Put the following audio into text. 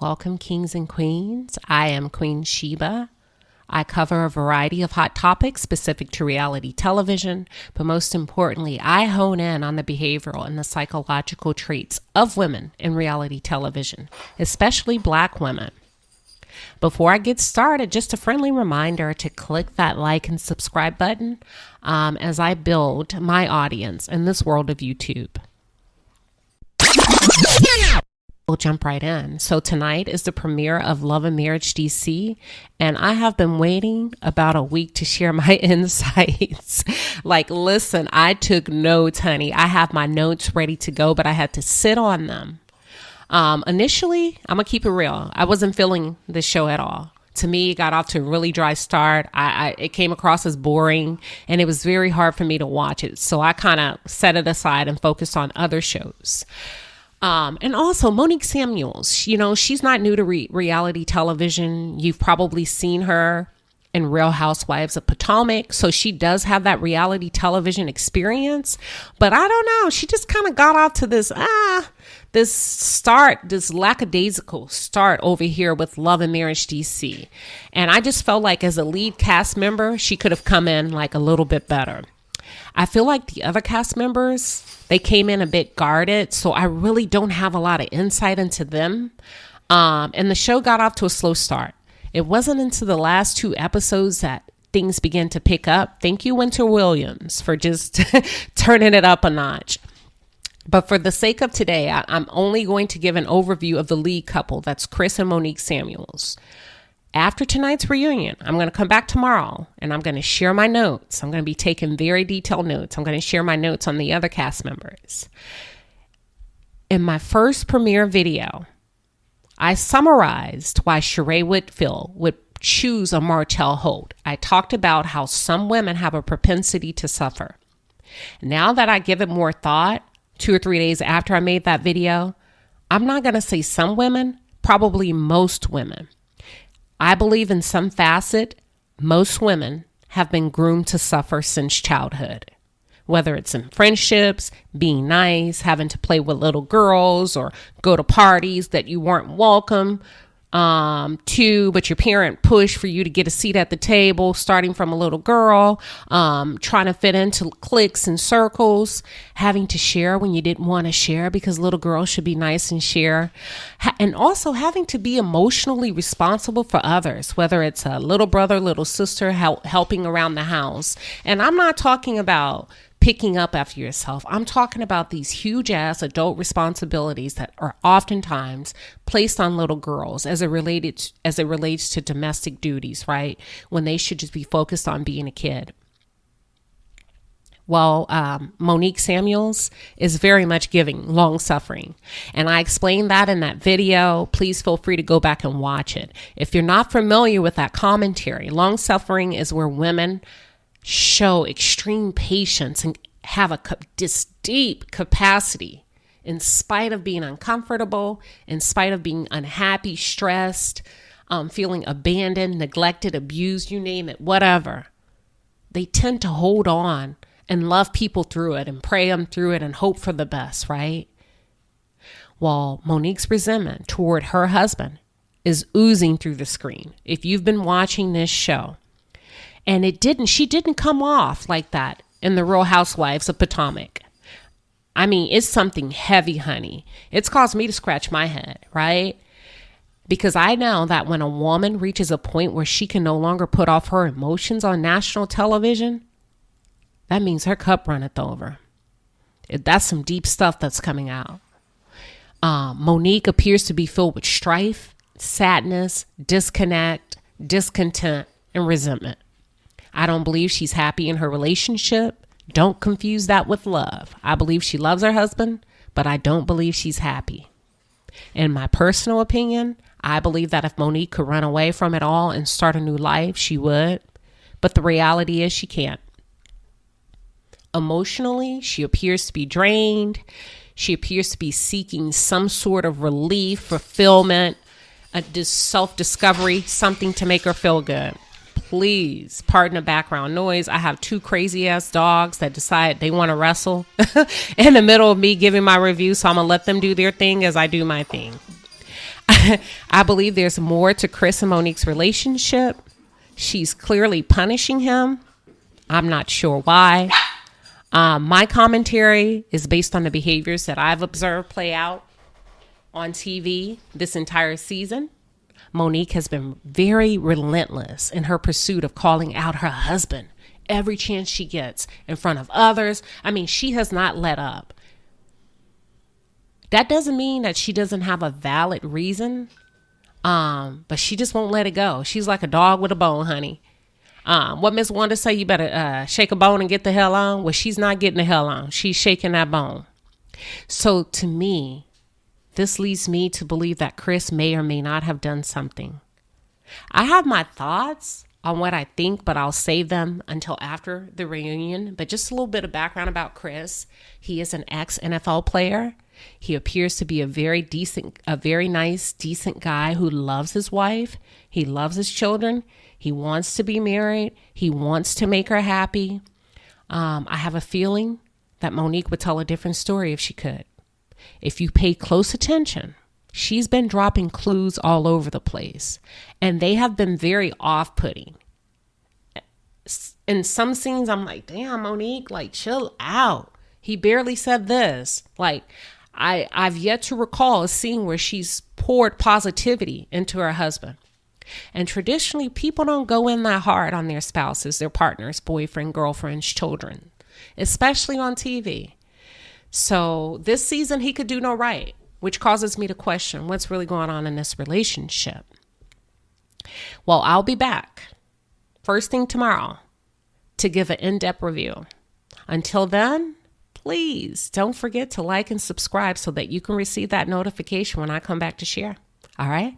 Welcome, kings and queens. I am Queen Sheba. I cover a variety of hot topics specific to reality television, but most importantly, I hone in on the behavioral and the psychological traits of women in reality television, especially Black women. Before I get started, just a friendly reminder to click that like and subscribe button as I build my audience in this world of YouTube. We'll jump right in. So tonight is the premiere of Love and Marriage DC, and I have been waiting about a week to share my insights. Listen, I took notes, honey. I have my notes ready to go, but I had to sit on them. Initially, I'm gonna keep it real. I wasn't feeling the show at all. To me, it got off to a really dry start. It came across as boring, and it was very hard for me to watch it. So I kind of set it aside and focused on other shows. And also Monique Samuels, she's not new to reality television. You've probably seen her in Real Housewives of Potomac. So she does have that reality television experience, but I don't know. She just kind of got off to this lackadaisical start over here with Love and Marriage DC. And I just felt like as a lead cast member, she could have come in a little bit better. I feel like the other cast members, they came in a bit guarded, so I really don't have a lot of insight into them. And the show got off to a slow start. It wasn't until the last 2 episodes that things began to pick up. Thank you, Winter Williams, for just turning it up a notch. But for the sake of today, I'm only going to give an overview of the lead couple. That's Chris and Monique Samuels. After tonight's reunion, I'm going to come back tomorrow and I'm going to share my notes. I'm going to be taking very detailed notes. I'm going to share my notes on the other cast members. In my first premiere video, I summarized why Sheree Whitfield would choose a Martell Holt. I talked about how some women have a propensity to suffer. Now that I give it more thought, 2 or 3 days after I made that video, I'm not going to say some women, probably most women. I believe in some facet, most women have been groomed to suffer since childhood. Whether it's in friendships, being nice, having to play with little girls, or go to parties that you weren't welcome to, but your parent pushed for you to get a seat at the table, starting from a little girl, trying to fit into cliques and circles, having to share when you didn't want to share because little girls should be nice and share, and also having to be emotionally responsible for others, whether it's a little brother, little sister, helping around the house. And I'm not talking about picking up after yourself. I'm talking about these huge ass adult responsibilities that are oftentimes placed on little girls as it relates to domestic duties, right? When they should just be focused on being a kid. Well, Monique Samuels is very much giving long suffering. And I explained that in that video. Please feel free to go back and watch it. If you're not familiar with that commentary, long suffering is where women show extreme patience and have this deep capacity in spite of being uncomfortable, in spite of being unhappy, stressed, feeling abandoned, neglected, abused, you name it, whatever. They tend to hold on and love people through it and pray them through it and hope for the best, right? Well, Monique's resentment toward her husband is oozing through the screen. If you've been watching this show, and she didn't come off like that in the Real Housewives of Potomac. I mean, it's something heavy, honey. It's caused me to scratch my head, right? Because I know that when a woman reaches a point where she can no longer put off her emotions on national television, that means her cup runneth over. That's some deep stuff that's coming out. Monique appears to be filled with strife, sadness, discontent, and resentment. I don't believe she's happy in her relationship. Don't confuse that with love. I believe she loves her husband, but I don't believe she's happy. In my personal opinion, I believe that if Monique could run away from it all and start a new life, she would. But the reality is she can't. Emotionally, she appears to be drained. She appears to be seeking some sort of relief, fulfillment, this self-discovery, something to make her feel good. Please pardon the background noise. I have 2 crazy ass dogs that decide they want to wrestle in the middle of me giving my review. So I'm going to let them do their thing as I do my thing. I believe there's more to Chris and Monique's relationship. She's clearly punishing him. I'm not sure why. My commentary is based on the behaviors that I've observed play out on TV this entire season. Monique has been very relentless in her pursuit of calling out her husband every chance she gets in front of others. I mean, she has not let up. That doesn't mean that she doesn't have a valid reason, but she just won't let it go. She's like a dog with a bone, honey. What Miss Wanda say, you better shake a bone and get the hell on? Well, she's not getting the hell on. She's shaking that bone. So to me, this leads me to believe that Chris may or may not have done something. I have my thoughts on what I think, but I'll save them until after the reunion. But just a little bit of background about Chris. He is an ex-NFL player. He appears to be a very nice, decent guy who loves his wife. He loves his children. He wants to be married. He wants to make her happy. I have a feeling that Monique would tell a different story if she could. If you pay close attention, she's been dropping clues all over the place, and they have been very off-putting. In some scenes, I'm like, damn, Monique, like, chill out. He barely said this. Like, I've yet to recall a scene where she's poured positivity into her husband. And traditionally, people don't go in that hard on their spouses, their partners, boyfriend, girlfriends, children, especially on TV. So this season, he could do no right, which causes me to question what's really going on in this relationship. Well, I'll be back first thing tomorrow to give an in-depth review. Until then, please don't forget to like and subscribe so that you can receive that notification when I come back to share. All right?